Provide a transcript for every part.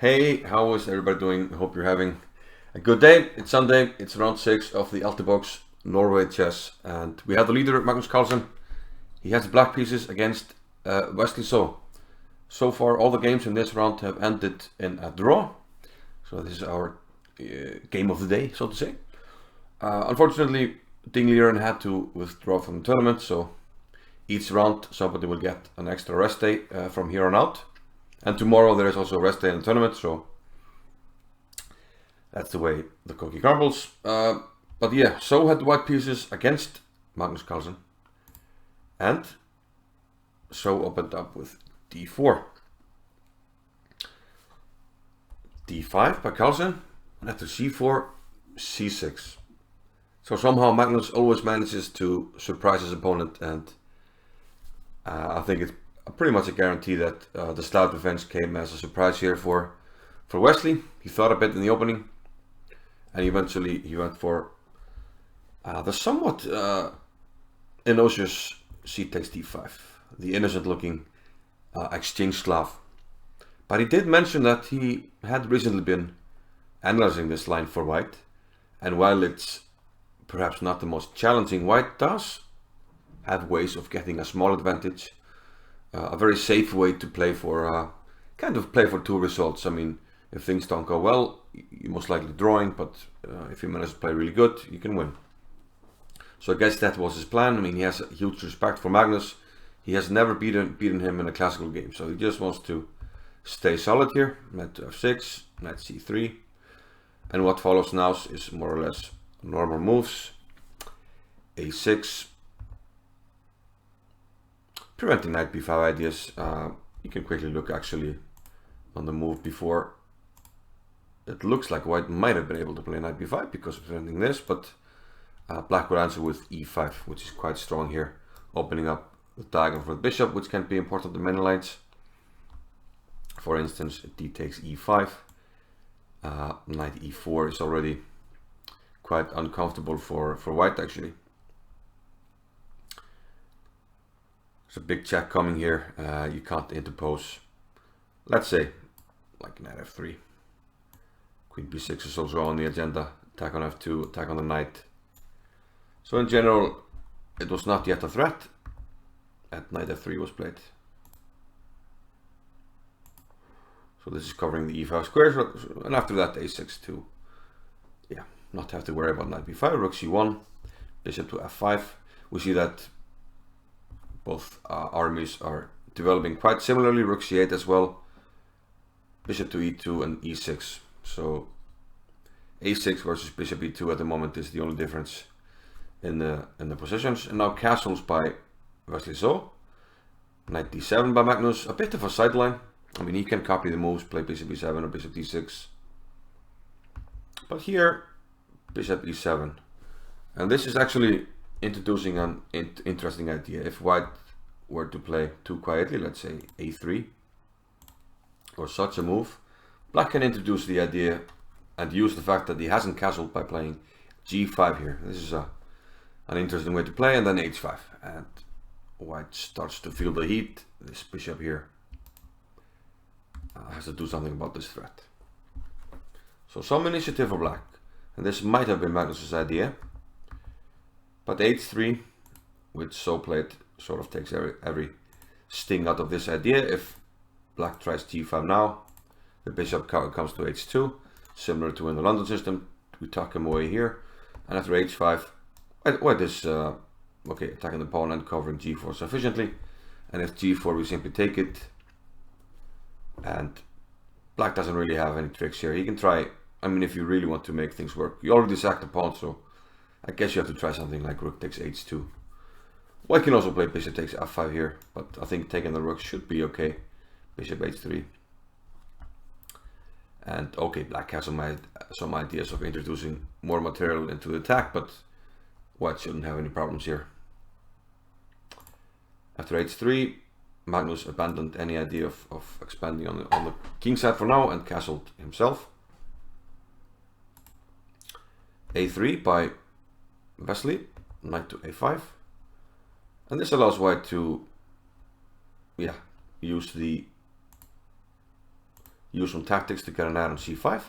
Hey, how is everybody doing? I hope you're having a good day. It's Sunday, it's round 6 of the Altibox Norway Chess, and we have the leader, Magnus Carlsen. He has black pieces against Wesley So. So far, all the games in this round have ended in a draw, so this is our game of the day, so to say. Unfortunately, Ding Liren had to withdraw from the tournament, so each round somebody will get an extra rest day from here on out. And tomorrow there is also a rest day in the tournament, so that's the way the cookie crumbles. But yeah, So had white pieces against Magnus Carlsen. And So opened up with d4. d5 by Carlsen, and after c4, c6. So somehow Magnus always manages to surprise his opponent, and I think it's pretty much a guarantee that the Slav defense came as a surprise here for Wesly. He thought a bit in the opening, and eventually he went for the somewhat innocuous c takes d5, the innocent looking exchange Slav. But he did mention that he had recently been analyzing this line for white, and while it's perhaps not the most challenging, white does have ways of getting a small advantage. A very safe way to play for, kind of play for two results. I mean, if things don't go well, you're most likely drawing, but if you manage to play really good, you can win. So I guess that was his plan. I mean, he has a huge respect for Magnus. He has never beaten him in a classical game, so he just wants to stay solid here. Knight to f6, knight c3, and what follows now is more or less normal moves. a6, preventing knight b5 ideas. You can quickly look actually on the move before. It looks like white might have been able to play knight b5 because of preventing this, but black would answer with e5, which is quite strong here, opening up the diagonal for the bishop, which can be important in many lines. For instance, d takes e5. Knight e4 is already quite uncomfortable for white actually. There's a big check coming here. You can't interpose. Let's say, like knight f3. Queen b6 is also on the agenda. Attack on f2, attack on the knight. So in general, it was not yet a threat. And knight f3 was played. So this is covering the e5 square. And after that, a6 to, yeah, not have to worry about knight b5. Rook c1, bishop to f5. We see that both armies are developing quite similarly. Rook c8 as well, bishop to e2 and e6. So a6 versus bishop e2 at the moment is the only difference in the positions. And now castles by Wesley So, knight d7 by Magnus, a bit of a sideline. I mean, he can copy the moves, play bishop e7 or bishop d6. But here, bishop e7, and this is actually introducing an interesting idea. If white were to play too quietly, let's say a3 or such a move, black can introduce the idea and use the fact that he hasn't castled by playing g5 here. This is an interesting way to play, and then h5, and white starts to feel the heat. This bishop here has to do something about this threat. So some initiative for black, and this might have been Magnus's idea. But h3, which So played, sort of takes every sting out of this idea. If black tries g5 now, the bishop comes to h2, similar to in the London system. We tuck him away here, and after h5, white is okay, attacking the pawn and covering g4 sufficiently. And if g4, we simply take it, and black doesn't really have any tricks here. He can try, I mean, if you really want to make things work. You already sacked the pawn, so I guess you have to try something like rook takes h2. White can also play bishop takes f5 here, but I think taking the rook should be okay. Bishop h3. And okay, black has some ideas of introducing more material into the attack, but white shouldn't have any problems here. After h3, Magnus abandoned any idea of expanding on the king side for now and castled himself. a3 by Wesly, knight to a5, and this allows white to use the use some tactics to get an knight on c5.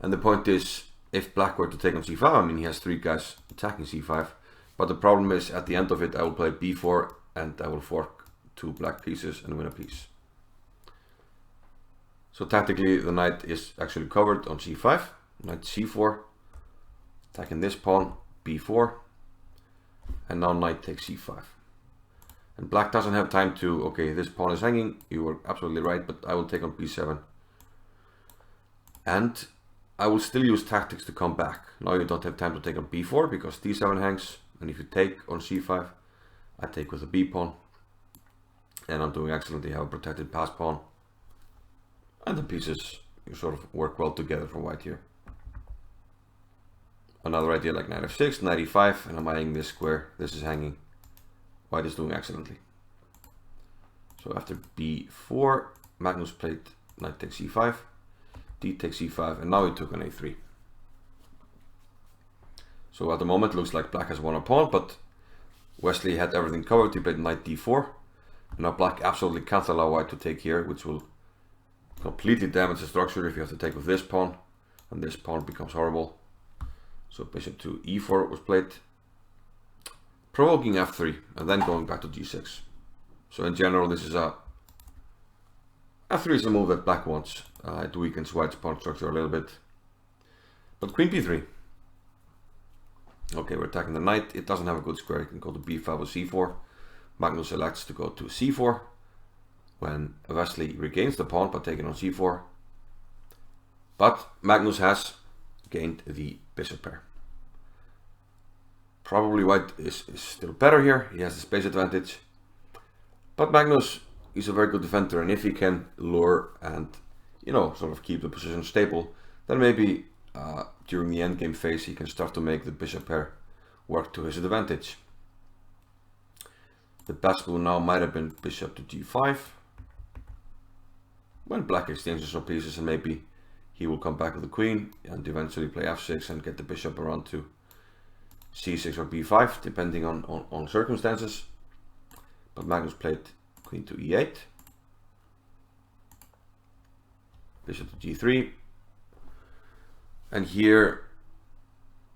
And the point is, if black were to take on c5, I mean he has 3 guys attacking c5, but the problem is at the end of it I will play b4 and I will fork 2 black pieces and win a piece. So tactically the knight is actually covered on c5, knight c4, attacking this pawn, b4, and now knight takes c5. And black doesn't have time to, okay, this pawn is hanging, you were absolutely right, but I will take on b7. And I will still use tactics to come back. Now you don't have time to take on b4 because d7 hangs, and if you take on c5, I take with the b pawn. And I'm doing excellently, have a protected pass pawn. And the pieces sort of work well together for white here. Another idea like knight f6, knight e5, and I'm eyeing this square. This is hanging. White is doing excellently. So after b4, Magnus played knight takes e5, d takes e5, and now he took on a3. So at the moment it looks like black has won a pawn, but Wesley had everything covered. He played knight d4. And now black absolutely can't allow white to take here, which will completely damage the structure if you have to take with this pawn, and this pawn becomes horrible. So bishop to e4 was played, provoking f3, and then going back to g6. So in general, this is f3 is a move that black wants. It weakens white's pawn structure a little bit. But queen b3. Okay, we're attacking the knight. It doesn't have a good square. It can go to b5 or c4. Magnus elects to go to c4 when Wesly regains the pawn by taking on c4. But Magnus has gained the bishop pair. Probably white is still better here. He has the space advantage. But Magnus is a very good defender, and if he can lure and, you know, sort of keep the position stable, then maybe during the endgame phase he can start to make the bishop pair work to his advantage. The best move now might have been bishop to g5. When black exchanges some pieces, and maybe he will come back with the queen and eventually play f6 and get the bishop around to c6 or b5, depending on circumstances. But Magnus played queen to e8, bishop to g3, and here,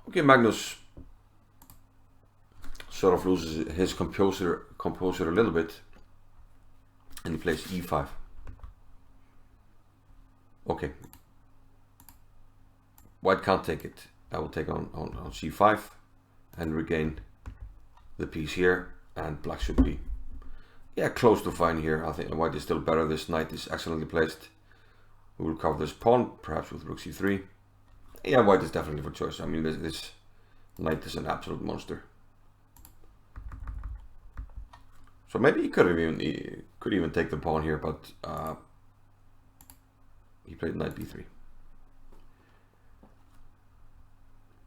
okay, Magnus sort of loses his composure a little bit, and he plays e5. Okay, white can't take it. I will take on c5 and regain the piece here, and black should be, yeah, close to fine here. I think white is still better. This knight is excellently placed. We will cover this pawn, perhaps with rook c3. Yeah, white is definitely for choice. I mean, this knight is an absolute monster. So maybe he could even take the pawn here, but he played knight b3.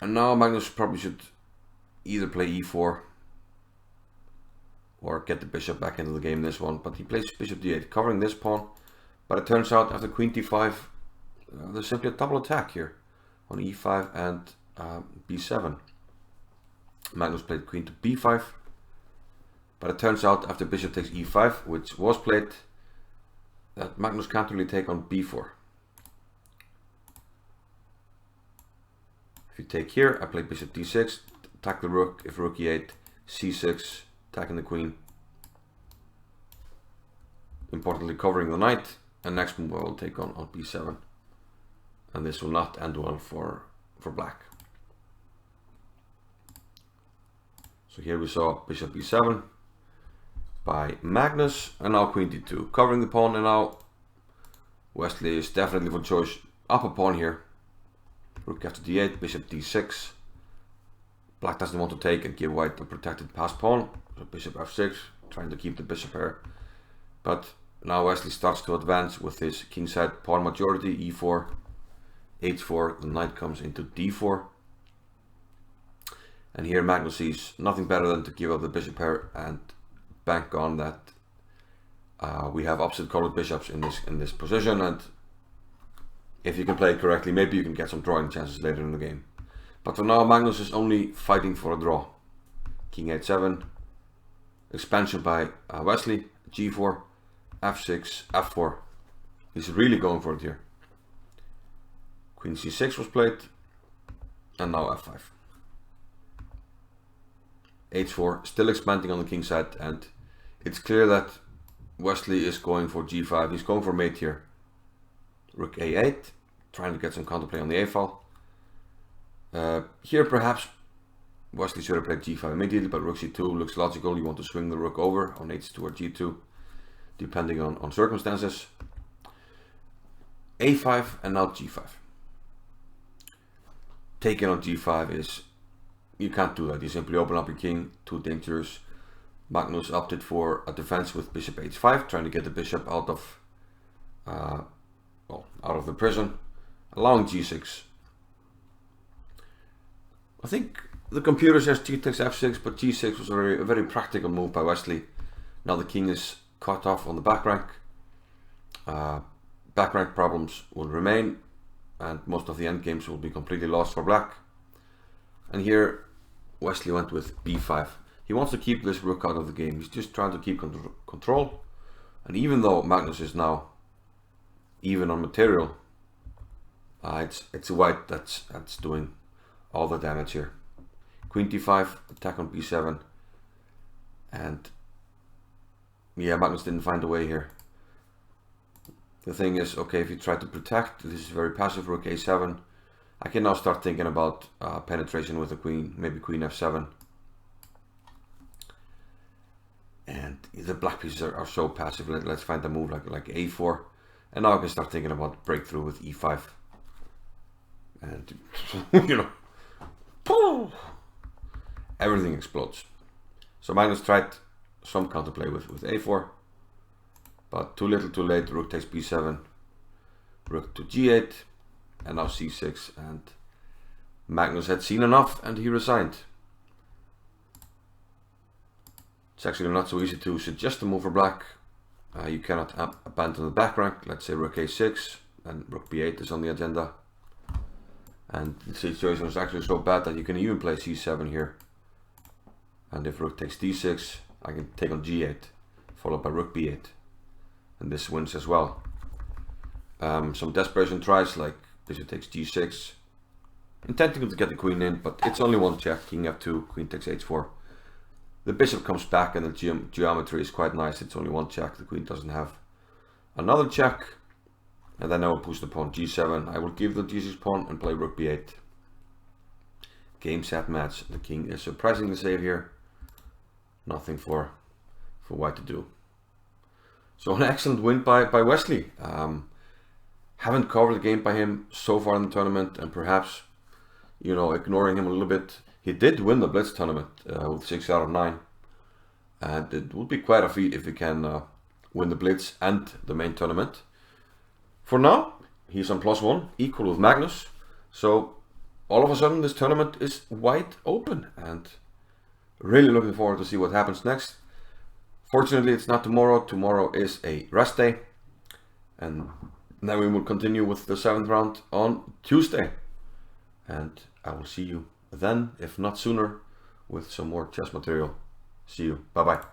And now Magnus probably should either play e4 or get the bishop back into the game this one, but he plays bishop d8, covering this pawn. But it turns out after queen d5, there's simply a double attack here on e5 and b7. Magnus played queen to b5, but it turns out after bishop takes e5, which was played, that Magnus can't really take on b4. If you take here, I play bishop d6, attack the rook. If rook e8, c6, attacking the queen. Importantly, covering the knight, and next move I will take on b7. And this will not end well for black. So here we saw bishop b7 by Magnus, and now queen d2, covering the pawn, and now Wesly is definitely for choice. Up a pawn here. Rook after d8, bishop d6. Black doesn't want to take and give white a protected pass pawn, so bishop f6, trying to keep the bishop here. But now Wesly starts to advance with his kingside pawn majority, e4, h4, the knight comes into d4. And here Magnus sees nothing better than to give up the bishop pair and bank on that we have opposite colored bishops in this position, and if you can play it correctly, maybe you can get some drawing chances later in the game. But for now, Magnus is only fighting for a draw. King h7, expansion by Wesly, g4, f6, f4. He's really going for it here. Queen c6 was played, and now f5. h4, still expanding on the king side, and it's clear that Wesly is going for g5. He's going for mate here. Rook a8, trying to get some counterplay on the a file. Here perhaps Wesly should have played g5 immediately, but rook c2 looks logical. You want to swing the rook over on h2 or g2, depending on circumstances. a5 and now g5. Taking on g5 is, you can't do that. You simply open up your king, too dangerous. Magnus opted for a defense with bishop h5, trying to get the bishop out of the prison, allowing g6. I think the computer says g takes f6, but g6 was a very practical move by Wesly. Now the king is cut off on the back rank. Back rank problems will remain, and most of the endgames will be completely lost for black. And here Wesly went with b5. He wants to keep this rook out of the game. He's just trying to keep control. And even though Magnus is now even on material, it's white that's doing all the damage here. Queen d5, attack on b7, and yeah, Magnus didn't find a way here. The thing is, okay, if you try to protect, this is very passive. Rook a7. I can now start thinking about penetration with the queen, maybe queen f7. And the black pieces are so passive. Let's find a move like a4, and now I can start thinking about breakthrough with e5. And you know, everything explodes. So Magnus tried some counterplay with a4, but too little too late. Rook takes b7, rook to g8, and now c6, and Magnus had seen enough and he resigned. It's actually not so easy to suggest a move for black. You cannot abandon the back rank. Let's say rook a6, and rook b8 is on the agenda. And the situation is actually so bad that you can even play c7 here. And if rook takes d6, I can take on g8, followed by rook b8. And this wins as well. Some desperation tries like bishop takes g6, intending to get the queen in, but it's only one check. King f2, queen takes h4. The bishop comes back and the geometry is quite nice. It's only one check. The queen doesn't have another check. And then I will push the pawn g7. I will give the g6 pawn and play rook b8. Game, set, match. The king is surprisingly safe here. Nothing for white to do. So an excellent win by Wesly. Haven't covered the game by him so far in the tournament, and perhaps, you know, ignoring him a little bit. He did win the blitz tournament with 6 out of 9, and it would be quite a feat if he can win the blitz and the main tournament. For now, he's on +1, equal with Magnus. So all of a sudden this tournament is wide open, and really looking forward to see what happens next. Fortunately, it's not tomorrow. Tomorrow is a rest day, and then we will continue with the 7th round on Tuesday. And I will see you then, if not sooner, with some more chess material. See you. Bye bye.